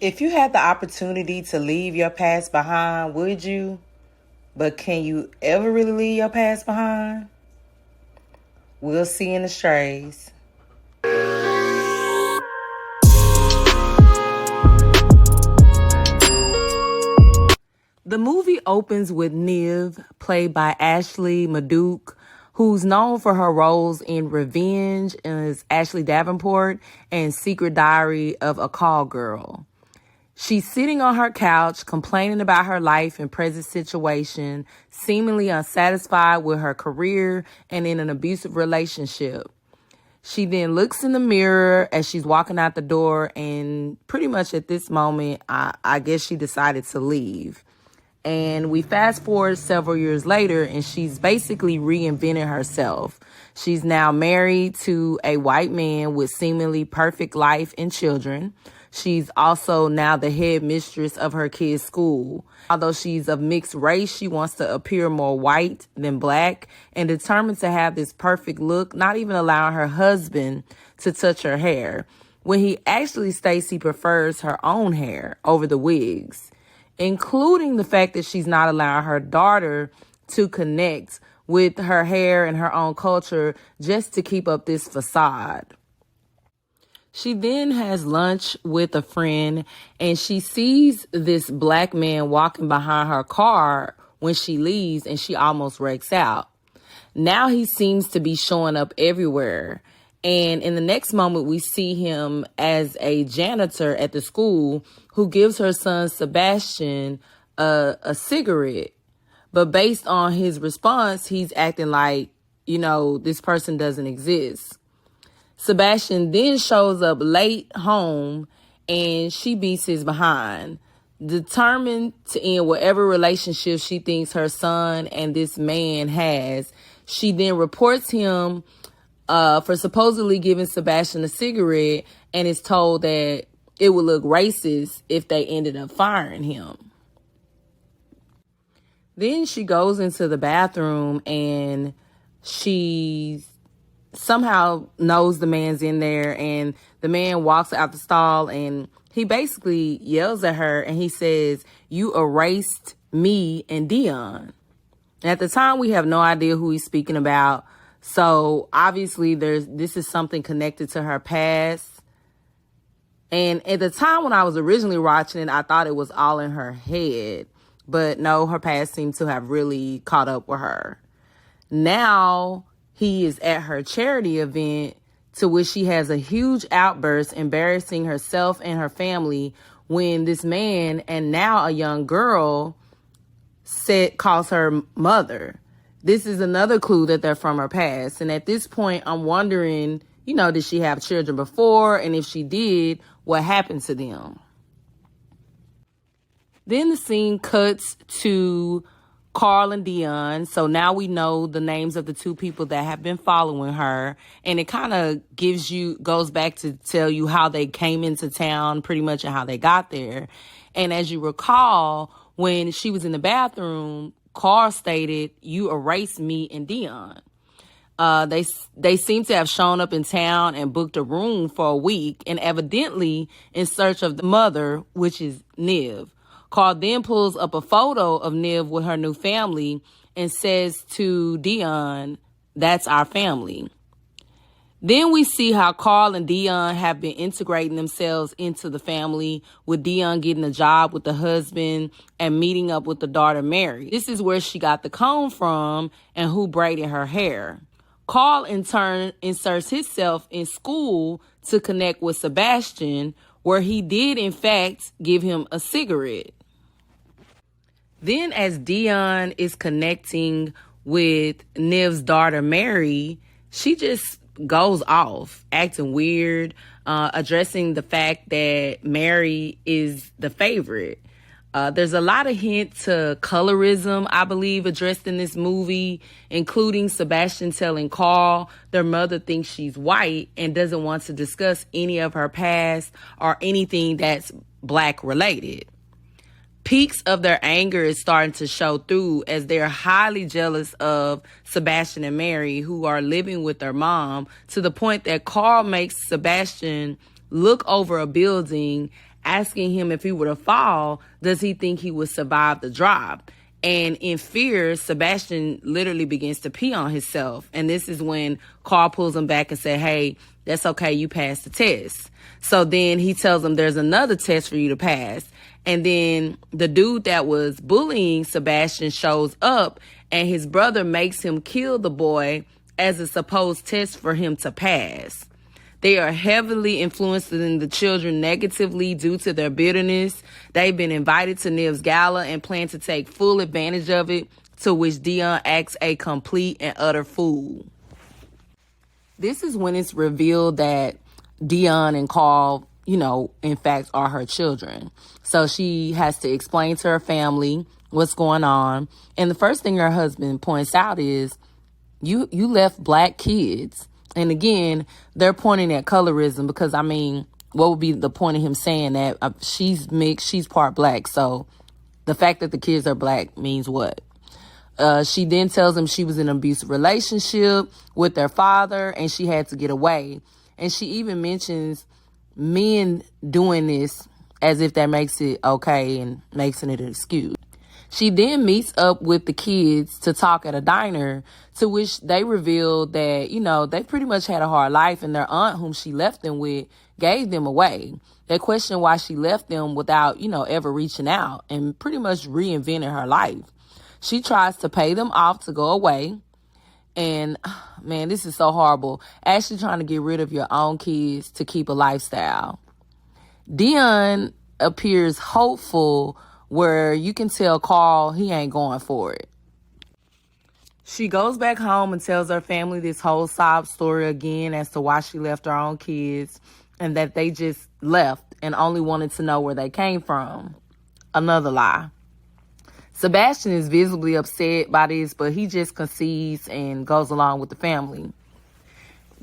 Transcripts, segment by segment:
If you had the opportunity to leave your past behind, would you? But can you ever really leave your past behind? We'll see in the strays. The movie opens with Neve, played by Ashley Madukwe, who's known for her roles in Revenge as Ashley Davenport and Secret Diary of a Call Girl. She's sitting on her couch, complaining about her life and present situation, seemingly unsatisfied with her career and in an abusive relationship. She then looks in the mirror as she's walking out the door, and pretty much at this moment, I guess she decided to leave. And we fast forward several years later, and she's basically reinvented herself. She's now married to a white man with seemingly perfect life and children. She's also now the head mistress of her kids' school. Although she's of mixed race, she wants to appear more white than black and determined to have this perfect look, not even allowing her husband to touch her hair, when he actually states he prefers her own hair over the wigs, including the fact that she's not allowing her daughter to connect with her hair and her own culture just to keep up this facade. She then has lunch with a friend, and she sees this black man walking behind her car when she leaves, and she almost wrecks out. Now he seems to be showing up everywhere. And in the next moment, we see him as a janitor at the school who gives her son Sebastian a cigarette. But based on his response, he's acting like, this person doesn't exist. Sebastian then shows up late home, and she beats his behind. Determined to end whatever relationship she thinks her son and this man has, she then reports him for supposedly giving Sebastian a cigarette, and is told that it would look racist if they ended up firing him. Then she goes into the bathroom, and she somehow knows the man's in there, and the man walks out the stall, and he basically yells at her, and he says, "You erased me and Dion." And at the time, we have no idea who he's speaking about. So obviously this is something connected to her past. And at the time when I was originally watching it, I thought it was all in her head. But no, her past seemed to have really caught up with her. Now he is at her charity event, to which she has a huge outburst, embarrassing herself and her family, when this man, and now a young girl, calls her mother. This is another clue that they're from her past. And at this point, I'm wondering, did she have children before? And if she did, what happened to them? Then the scene cuts to Carl and Dion. So now we know the names of the two people that have been following her. And it kind of goes back to tell you how they came into town, pretty much, and how they got there. And as you recall, when she was in the bathroom, Carl stated, "You erased me and Dion." They seem to have shown up in town and booked a room for a week, and evidently in search of the mother, which is Neve. Carl then pulls up a photo of Neve with her new family and says to Dion, "That's our family." Then we see how Carl and Dion have been integrating themselves into the family, with Dion getting a job with the husband and meeting up with the daughter, Myrie. This is where she got the comb from and who braided her hair. Carl, in turn, inserts himself in school to connect with Sebastian, where he did, in fact, give him a cigarette. Then as Dion is connecting with Neve's daughter, Myrie, she just goes off, acting weird, addressing the fact that Myrie is the favorite. There's a lot of hint to colorism, I believe, addressed in this movie, including Sebastian telling Carl their mother thinks she's white and doesn't want to discuss any of her past or anything that's black related. Peaks of their anger is starting to show through, as they're highly jealous of Sebastian and Myrie, who are living with their mom, to the point that Carl makes Sebastian look over a building asking him if he were to fall, does he think he would survive the drop? And in fear, Sebastian literally begins to pee on himself. And this is when Carl pulls him back and said, hey, that's okay, you passed the test. So then he tells him there's another test for you to pass. And then the dude that was bullying Sebastian shows up, and his brother makes him kill the boy as a supposed test for him to pass. They are heavily influencing the children negatively due to their bitterness. They've been invited to Neve's gala and plan to take full advantage of it, to which Dion acts a complete and utter fool. This is when it's revealed that Dion and Carl, in fact, are her children. So she has to explain to her family what's going on. And the first thing her husband points out is, you left black kids. And again, they're pointing at colorism because, what would be the point of him saying that? She's mixed, she's part black. So the fact that the kids are black means what? She then tells him she was in an abusive relationship with their father and she had to get away. And she even mentions men doing this as if that makes it okay and makes it an excuse. She then meets up with the kids to talk at a diner, to which they revealed that, they pretty much had a hard life and their aunt, whom she left them with, gave them away. They questioned why she left them without, ever reaching out, and pretty much reinvented her life. She tries to pay them off to go away. And man, this is so horrible. Actually trying to get rid of your own kids to keep a lifestyle. Dion appears hopeful, where you can tell Carl he ain't going for it. She goes back home and tells her family this whole sob story again as to why she left her own kids and that they just left and only wanted to know where they came from. Another lie. Sebastian is visibly upset by this, but he just concedes and goes along with the family.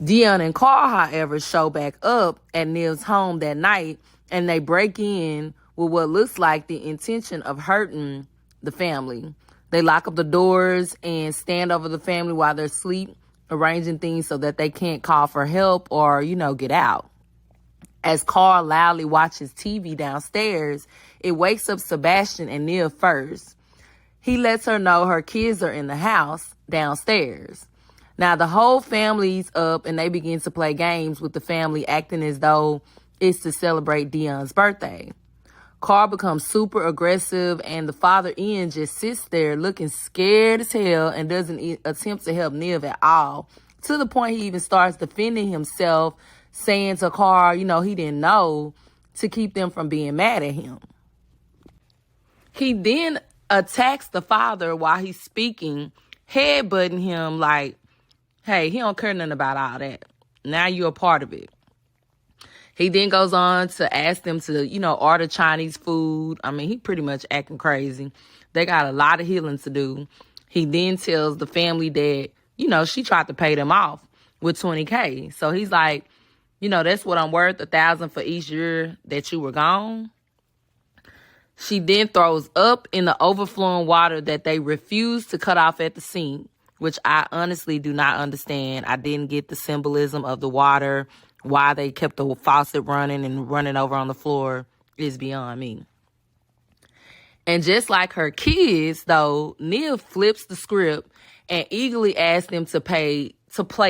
Dion and Carl, however, show back up at Neve's home that night, and they break in with what looks like the intention of hurting the family. They lock up the doors and stand over the family while they're asleep, arranging things so that they can't call for help or, get out. As Carl loudly watches TV downstairs, it wakes up Sebastian and Neve first. He lets her know her kids are in the house downstairs. Now, the whole family's up and they begin to play games with the family, acting as though it's to celebrate Dion's birthday. Carl becomes super aggressive, and the father, Ian, just sits there looking scared as hell and doesn't attempt to help Neve at all, to the point he even starts defending himself, saying to Carl, he didn't know, to keep them from being mad at him. He then attacks the father while he's speaking, headbutting him like, hey, he don't care nothing about all that. Now you're a part of it. He then goes on to ask them to, order Chinese food. He pretty much acting crazy. They got a lot of healing to do. He then tells the family that, she tried to pay them off with $20K. So he's like, that's what I'm worth, $1,000 for each year that you were gone. She then throws up in the overflowing water that they refuse to cut off at the sink, which I honestly do not understand. I didn't get the symbolism of the water. Why they kept the faucet running and running over on the floor is beyond me. And just like her kids, though, Neve flips the script and eagerly asks them to play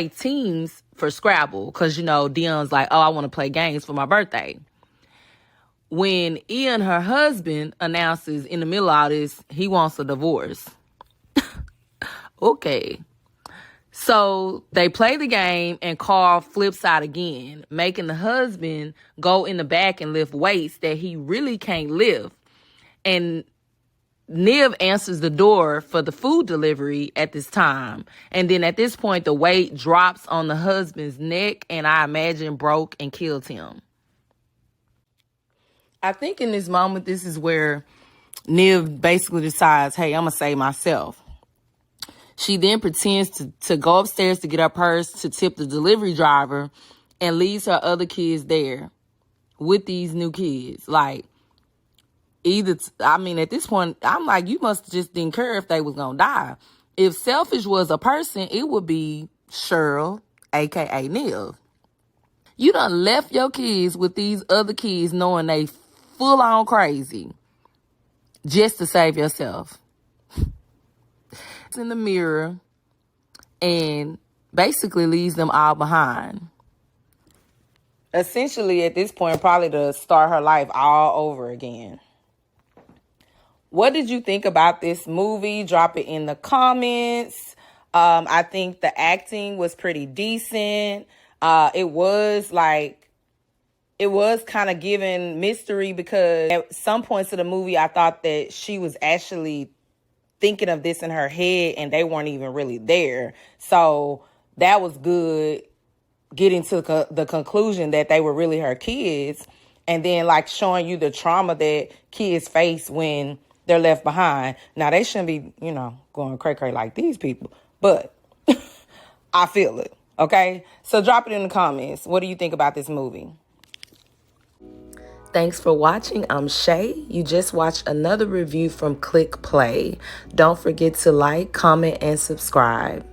teams for Scrabble. Because, Dion's like, oh, I want to play games for my birthday. When Ian, her husband, announces in the middle of all this, he wants a divorce. Okay. So they play the game and Carl flips out again, making the husband go in the back and lift weights that he really can't lift. And Neve answers the door for the food delivery at this time. And then at this point, the weight drops on the husband's neck and I imagine broke and killed him. I think in this moment, this is where Neve basically decides, hey, I'm going to save myself. She then pretends to go upstairs to get her purse to tip the delivery driver and leaves her other kids there with these new kids. Like, at this point, I'm like, you must just didn't care if they was going to die. If selfish was a person, it would be Cheryl, a.k.a. Neve. You done left your kids with these other kids knowing they full on crazy just to save yourself. It's in the mirror and basically leaves them all behind. Essentially, at this point, probably to start her life all over again. What did you think about this movie? Drop it in the comments. I think the acting was pretty decent. It was kind of giving mystery because at some points of the movie, I thought that she was actually thinking of this in her head and they weren't even really there. So that was good, getting to the conclusion that they were really her kids. And then like showing you the trauma that kids face when they're left behind. Now, they shouldn't be, going cray-cray like these people. But I feel it, okay? So drop it in the comments. What do you think about this movie? Thanks for watching. I'm Shay. You just watched another review from Click Play. Don't forget to like, comment, and subscribe.